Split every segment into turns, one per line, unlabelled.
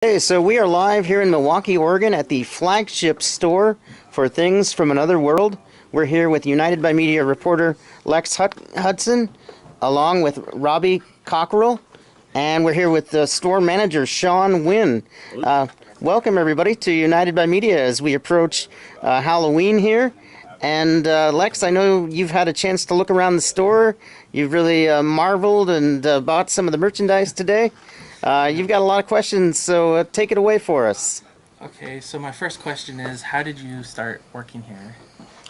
Hey, so we are live here in Milwaukee, Oregon at the flagship store for Things from Another World. We're here with United by Media reporter Lex Hudson, along with Robbie Cockrell, and we're here with the store manager Sean Wynn. Uh, Welcome, everybody, to United by Media as we approach Halloween here. And Lex, I know you've had a chance to look around the store. You've really marveled and bought some of the merchandise today. You've got a lot of questions, so take it away for us.
Okay, so my first question is, how did you start working here?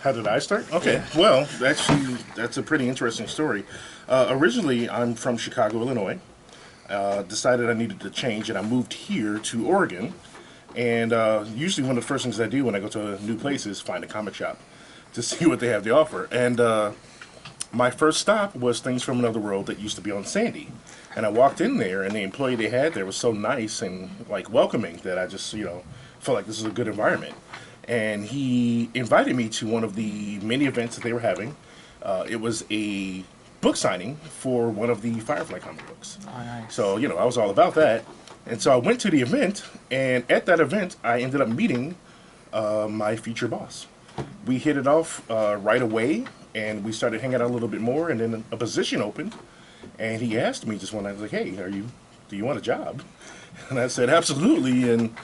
How did I start? Okay,
Yeah.
well, actually, that's a pretty interesting story. Originally, I'm from Chicago, Illinois. Decided I needed to change, and I moved here to Oregon. And usually, one of the first things I do when I go to a new place is find a comic shop to see what they have to offer. And my first stop was Things from Another World that used to be on Sandy. And I walked in there, and the employee they had there was so nice and like welcoming that I just, felt like this is a good environment. And he invited me to one of the many events that they were having. It was a book signing for one of the Firefly comic books.
Oh, nice.
So, I was all about that. And so I went to the event, and at that event, I ended up meeting my future boss. We hit it off right away, and we started hanging out a little bit more, and then a position opened, and he asked me just one night, like, "Hey, do you want a job?" And I said, "Absolutely," and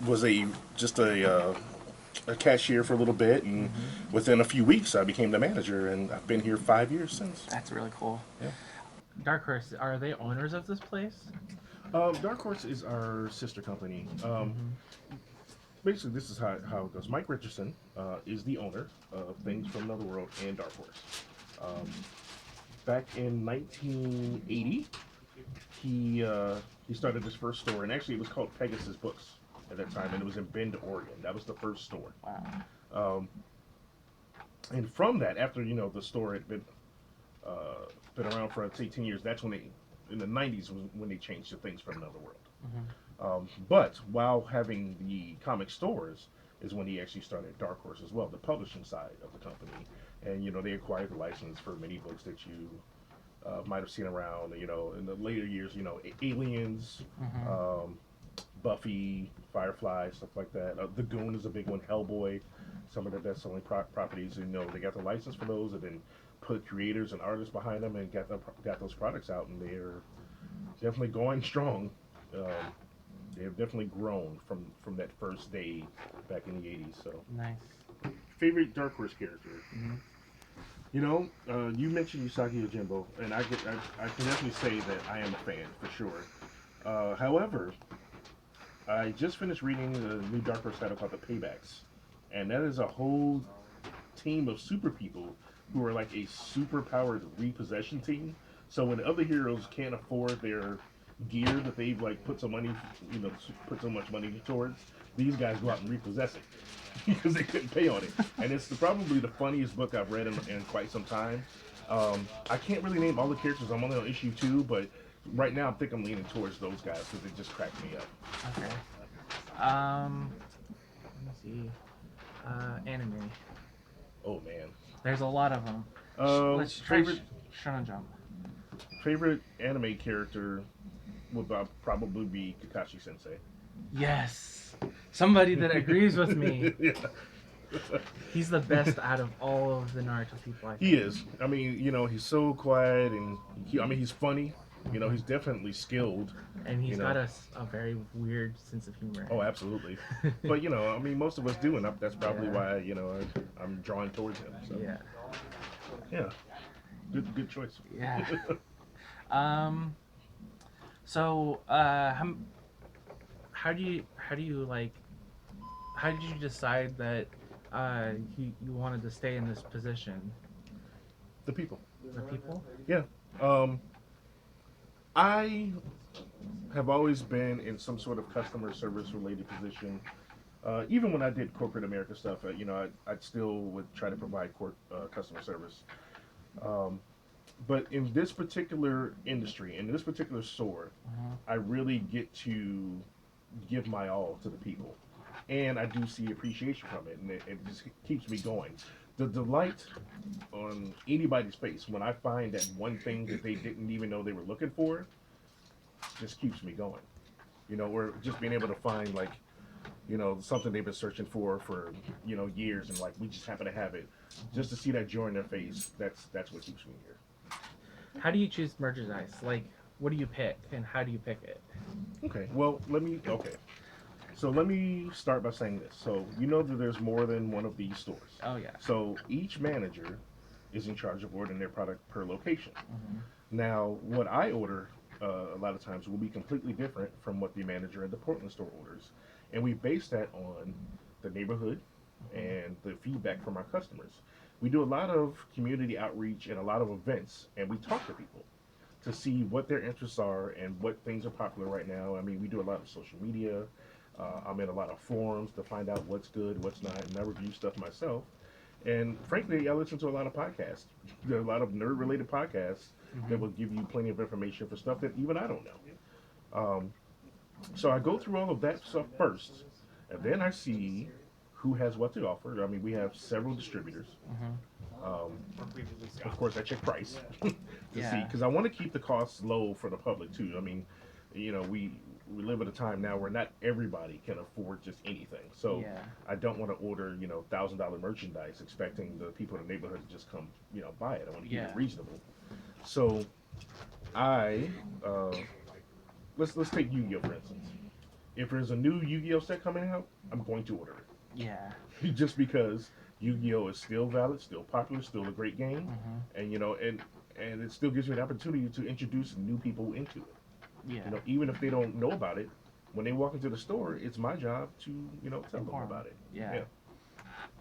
was a cashier for a little bit, and within a few weeks, I became the manager, and I've been here 5 years since.
That's really cool.
Yeah.
Dark Horse, are they owners of this place?
Dark Horse is our sister company.
Mm-hmm.
Basically, this is how it goes. Mike Richardson is the owner of Things from Another World and Dark Horse. Um, Back in 1980, he started his first store, and actually it was called Pegasus Books at that time, and it was in Bend, Oregon. That was the first store.
Wow.
Um, and from that, after the store had been around for I'd say 10 years, that's when they in the 90s was when they changed to Things from Another World.
Mm-hmm.
But while having the comic stores is when he actually started Dark Horse as well, the publishing side of the company. And they acquired the license for many books that you might have seen around. In the later years, Aliens,
Mm-hmm.
Buffy, Firefly, stuff like that. The Goon is a big one. Hellboy, some of their best-selling properties. They got the license for those, and then put creators and artists behind them, and got those products out, and they're definitely going strong. Um, they have definitely grown from that first day back in the '80s. So,
Nice.
favorite Dark Horse character.
Mm-hmm.
You mentioned Usagi Yojimbo, and I can definitely say that I am a fan for sure. However, I just finished reading the new Dark Horse title called The Paybacks, and that is a whole team of super people who are like a super powered repossession team. So when other heroes can't afford their gear that they've like put so much money towards, these guys go out and repossess it because they couldn't pay on it. And it's probably the funniest book I've read in quite some time. I can't really name all the characters. I'm only on issue 2, but right now I think I'm leaning towards those guys because they just cracked me up.
Okay. Let me see. Anime.
Oh man.
There's a lot of them. Let's try
Favorite
Shonen Jump.
favorite anime character would probably be Kakashi Sensei.
Yes. Somebody that agrees with me.
Yeah.
He's the best out of all of the Naruto people, I think.
He is. I mean, he's so quiet and he's funny. He's definitely skilled.
And he's
you know.
got a very weird sense of humor.
Oh, absolutely. But I mean, most of us do, and that's probably
Yeah.
why I'm drawn towards him. So
Yeah.
yeah, good choice.
Yeah. Um. So, how do you like? How did you decide that you wanted to stay in this position?
The people.
The people.
Yeah. I have always been in some sort of customer service related position. Even when I did corporate America stuff, I still would try to provide customer service. Um, but in this particular industry, in this particular store,
Uh-huh.
I really get to give my all to the people, and I do see appreciation from it, and it just keeps me going. The delight on anybody's face when I find that one thing that they didn't even know they were looking for just keeps me going. or just being able to find like something they've been searching for years, and like we just happen to have it, just to see that joy in their face. That's what keeps me here.
How do you choose merchandise? Like, what do you pick, and how do you pick it?
Okay, well okay. So let me start by saying this. So you know that there's more than one of these stores.
Oh yeah.
So each manager is in charge of ordering their product per location.
Hmm.
Now, what I order a lot of times will be completely different from what the manager at the Portland store orders, and we base that on the neighborhood and the feedback from our customers. We do a lot of community outreach and a lot of events, and we talk to people to see what their interests are and what things are popular right now. I mean, we do a lot of social media. I'm in a lot of forums to find out what's good, what's not, and I review stuff myself. And frankly, I listen to a lot of podcasts. There are a lot of nerd-related podcasts that will give you plenty of information for stuff that even I don't know. So I go through all of that stuff first, and then I see who has what to offer. I mean, we have several distributors.
Hmm.
Um, of course, I check price to see
Yeah.
because I want to keep the costs low for the public too. I mean, we live at a time now where not everybody can afford just anything. So
Yeah.
I don't want to order $1,000 merchandise expecting the people in the neighborhood to just come buy it. I want to keep it
Yeah.
reasonable. So I let's take Yu-Gi-Oh for instance. If there's a new Yu-Gi-Oh set coming out, I'm going to order
Yeah.
it just because Yu-Gi-Oh is still valid, still popular, still a great game,
Hmm.
and and it still gives me an opportunity to introduce new people into it.
Yeah.
Even if they don't know about it, when they walk into the store, it's my job to tell them
Inform.
about it.
Yeah.
Yeah.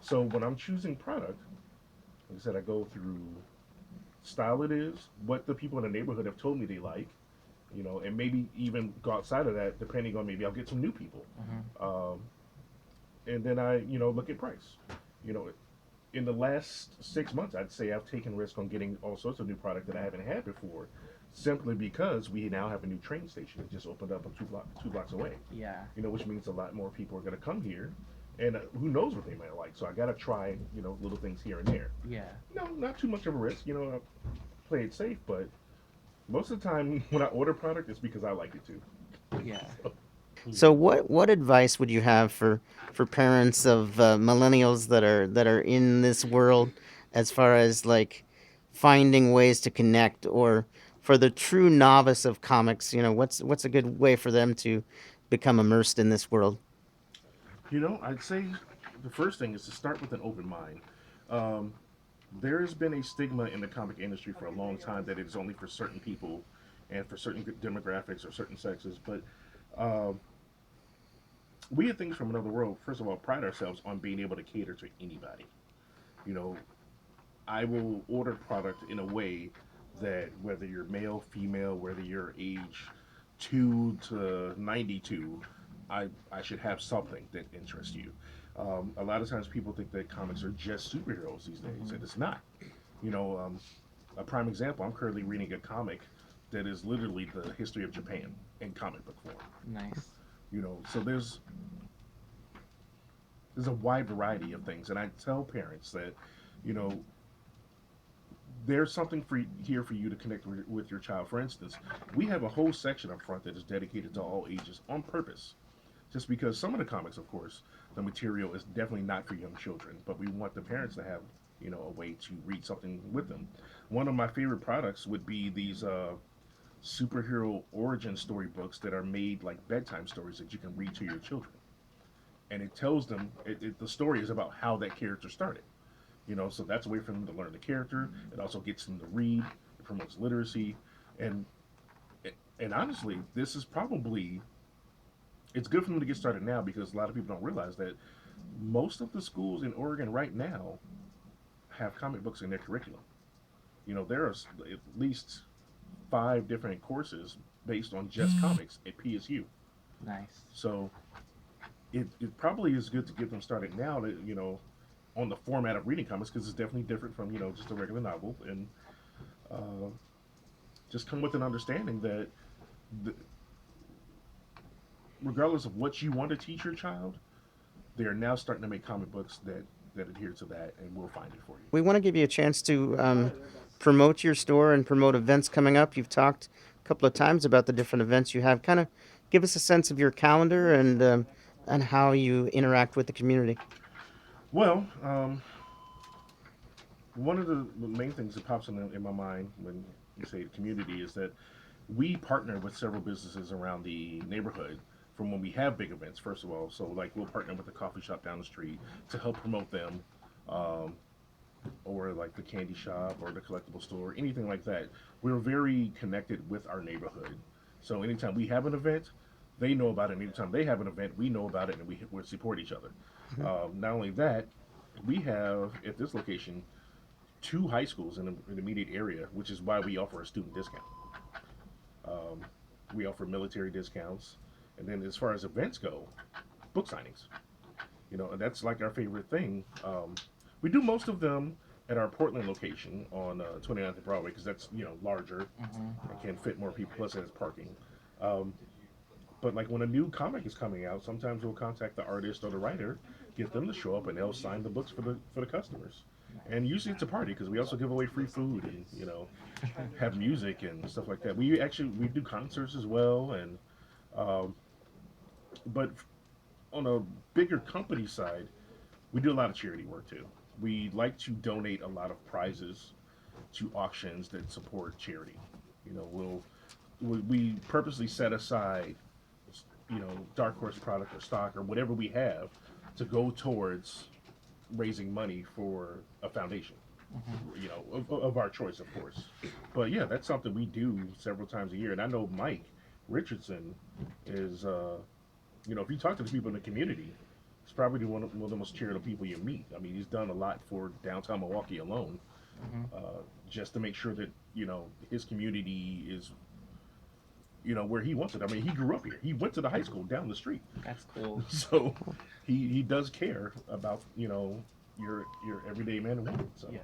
So when I'm choosing product, like I said, I go through style it is, what the people in the neighborhood have told me they like, and maybe even go outside of that, depending on maybe I'll get some new people.
Hmm.
Um, and then I, look at price. You know, in the last 6 months, I'd say I've taken risk on getting all sorts of new product that I haven't had before, simply because we now have a new train station that just opened up two blocks away.
Yeah.
Which means a lot more people are going to come here, and who knows what they might like. So I got to try, little things here and there.
Yeah.
Not too much of a risk. I play it safe, but most of the time when I order product, it's because I like it too.
Yeah.
So what advice would you have for parents of millennials that are in this world, as far as like finding ways to connect, or for the true novice of comics, what's a good way for them to become immersed in this world?
I'd say the first thing is to start with an open mind. Um, there has been a stigma in the comic industry for a long time that it's only for certain people and for certain demographics or certain sexes, but um, we at Things from Another World, first of all, pride ourselves on being able to cater to anybody. You know, I will order product in a way that whether you're male, female, whether you're age 2 to 92, I should have something that interests you. A lot of times people think that comics are just superheroes these days,
Hmm.
and it's not. You know, um, a prime example, I'm currently reading a comic that is literally the history of Japan in comic book form.
Nice.
So there's a wide variety of things, and I tell parents that, you know, there's something here for you to connect with your child. For instance, we have a whole section up front that is dedicated to all ages on purpose. Just because some of the comics, of course, the material is definitely not for young children, but we want the parents to have, a way to read something with them. One of my favorite products would be these superhero origin story books that are made like bedtime stories that you can read to your children. And it tells them, the story is about how that character started. So that's a way for them to learn the character. It also gets them to read. It promotes literacy, and and honestly, this is probably it's good for them to get started now because a lot of people don't realize that most of the schools in Oregon right now have comic books in their curriculum. There are at least 5 different courses based on just comics at PSU.
Nice.
So it probably is good to get them started now to on the format of reading comics because it's definitely different from just a regular novel, and uh, just come with an understanding that the, regardless of what you want to teach your child, they are now starting to make comic books that adhere to that, and we'll find it for you.
We want to give you a chance to promote your store and promote events coming up. You've talked a couple of times about the different events you have. Kind of give us a sense of your calendar and how you interact with the community.
Well, one of the main things that pops in my mind when you say community is that we partner with several businesses around the neighborhood from when we have big events. First of all, so like we'll partner with the coffee shop down the street to help promote them, um, or like the candy shop or the collectible store, anything like that. We're very connected with our neighborhood. So anytime we have an event, they know about it. And anytime they have an event, we know about it, and we support each other. Not only that, we have at this location two high schools in the immediate area, which is why we offer a student discount. Um, we offer military discounts, and then as far as events go, book signings. And that's like our favorite thing. We do most of them at our Portland location on 29th and Broadway because that's larger and can fit more people. Plus, it has parking. Um, but like when a new comic is coming out, sometimes we'll contact the artist or the writer, get them to show up, and they'll sign the books for the customers. And usually it's a party because we also give away free food and have music and stuff like that. We do concerts as well, and um, but on a bigger company side, we do a lot of charity work too. We like to donate a lot of prizes to auctions that support charity. We purposely set aside dark horse product or stock or whatever we have to go towards raising money for a foundation, of our choice, of course. But yeah, that's something we do several times a year. And I know Mike Richardson is, if you talk to the people in the community, he's probably one of the most charitable people you meet. I mean, he's done a lot for downtown Milwaukee alone, just to make sure that his community is where he wants it. I mean, he grew up here. He went to the high school down the street.
That's cool.
So he does care about your everyday man and woman. So
Yeah.